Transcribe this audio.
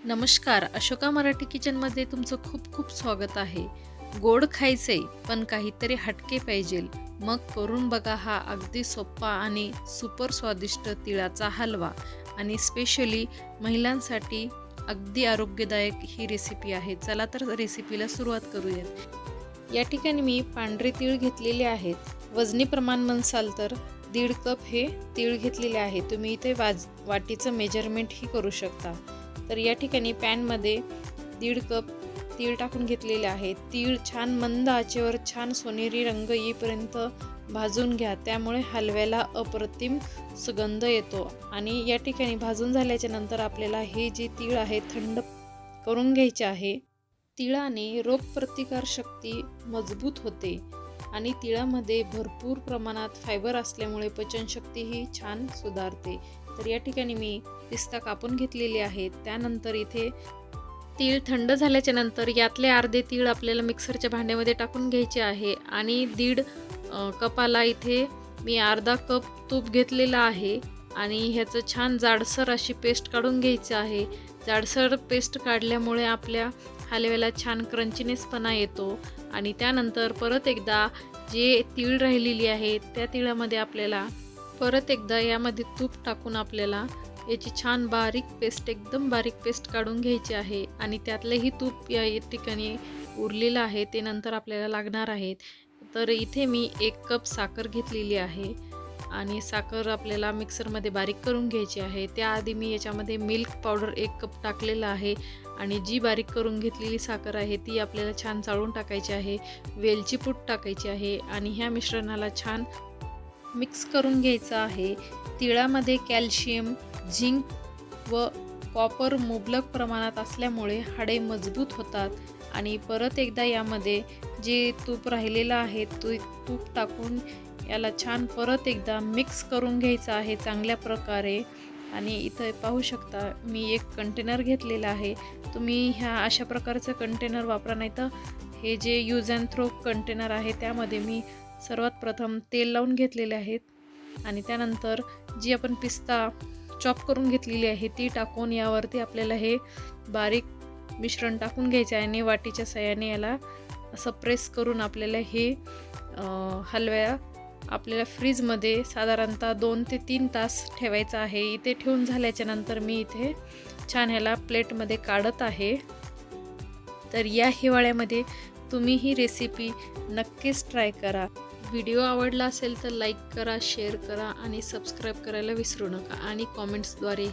नमस्कार, अशोका मराठी किचनमध्ये तुमचं खूप खूप स्वागत आहे. गोड खायचे पण काहीतरी हटके पाहिजे. मग करून बघा हा अगदी सोपा आणि सुपर स्वादिष्ट तिळाचा हलवा आणि स्पेशली महिलांसाठी अगदी आरोग्यदायक ही रेसिपी आहे. चला तर रेसिपीला सुरुवात करूयात. या ठिकाणी मी पांढरे तीळ घेतलेले आहेत. वजनी प्रमाण म्हणसाल तर 1.5 कप हे तीळ घेतलेले आहे. तुम्ही इथे वाटीचं मेजरमेंटही करू शकता. तर या ठिकाणी पॅनमध्ये 1.5 कप तीळ टाकून घेतलेले आहे. तीळ छान मंद आचेवर छान सोनेरी रंग येईपर्यंत भाजून घ्या. त्यामुळे हलव्याला अप्रतिम सुगंध येतो. आणि या ठिकाणी भाजून झाल्याच्या नंतर आपल्याला हे जे तीळ आहे थंड करून घ्यायचे आहे. तिळाने रोगप्रतिकारशक्ती मजबूत होते आणि तिळामध्ये भरपूर प्रमाणात फायबर असल्यामुळे पचनशक्तीही छान सुधारते. तर या ठिकाणी मी पिस्ता कापून घेतलेले आहेत. त्यानंतर इथे तीळ थंड झाल्याच्या नंतर यातले अर्धे तीळ आपल्याला मिक्सरच्या भांड्यामध्ये टाकून घ्यायचे आहे आणि 1.5 कपाला इथे मी अर्धा कप तूप घेतलेला आहे आणि ह्याचं छान जाडसर अशी पेस्ट काढून घ्यायची आहे. जाडसर पेस्ट काढल्यामुळे आपल्या हलव्याला छान क्रंचीनेसपणा येतो. आणि त्यानंतर परत एकदा जे तीळ राहिलेली आहे त्या तिळामध्ये आपल्याला परत एकदा यामध्ये तूप टाकून आपल्याला याची छान बारीक पेस्ट एकदम बारीक पेस्ट काढून घ्यायची आहे. आणि त्यातलंही तूप या ठिकाणी उरलेलं आहे ते नंतर आपल्याला लागणार आहेत. तर इथे मी 1 कप साखर घेतलेली आहे आणि साखर आपल्याला मिक्सरमध्ये बारीक करून घ्यायची आहे. त्याआधी मी याच्यामध्ये मिल्क पावडर 1 कप टाकलेला आहे आणि जी बारीक करून घेतलेली साखर आहे ती आपल्याला छान चाळून टाकायची आहे. वेलची पूड टाकायची आहे आणि ह्या मिश्रणाला छान मिक्स करून घ्यायचं आहे. तिळामध्ये कॅल्शियम, झिंक व कॉपर मुबलक प्रमाणात असल्यामुळे हाडे मजबूत होतात. आणि परत एकदा यामध्ये जे तूप राहिलेलं आहे तूप टाकून याला छान परत एकदा मिक्स करून घ्यायचं आहे चांगल्या प्रकारे. आणि इथं पाहू शकता मी एक कंटेनर घेतलेला आहे. तुम्ही ह्या अशा प्रकारचं कंटेनर वापरा, नाही तर हे जे यूज अँड थ्रो कंटेनर आहे त्यामध्ये मी सर्वात प्रथम तेल लावून घेतलेले आहेत. आणि त्यानंतर जी आपण पिस्ता चॉप करून घेतलेली आहे ती टाकून यावरती आपल्याला हे बारीक मिश्रण टाकून घ्यायचे आहे आणि वाटीच्या साहाय्याने याला असं प्रेस करून आपल्याला हे हलव्या आपल्याला फ्रीजमध्ये साधारणतः 2 ते 3 तास ठेवायचं आहे. इथे ठेवून झाल्याच्या नंतर मी इथे छान ह्याला प्लेटमध्ये काढत आहे. तर या हिवाळ्यामध्ये तुम्ही ही रेसिपी नक्कीच ट्राय करा. व्हिडिओ आवडला असेल तर लाईक करा, शेअर करा आणि सबस्क्राईब करायला विसरू नका. आणि कॉमेंट्सद्वारेही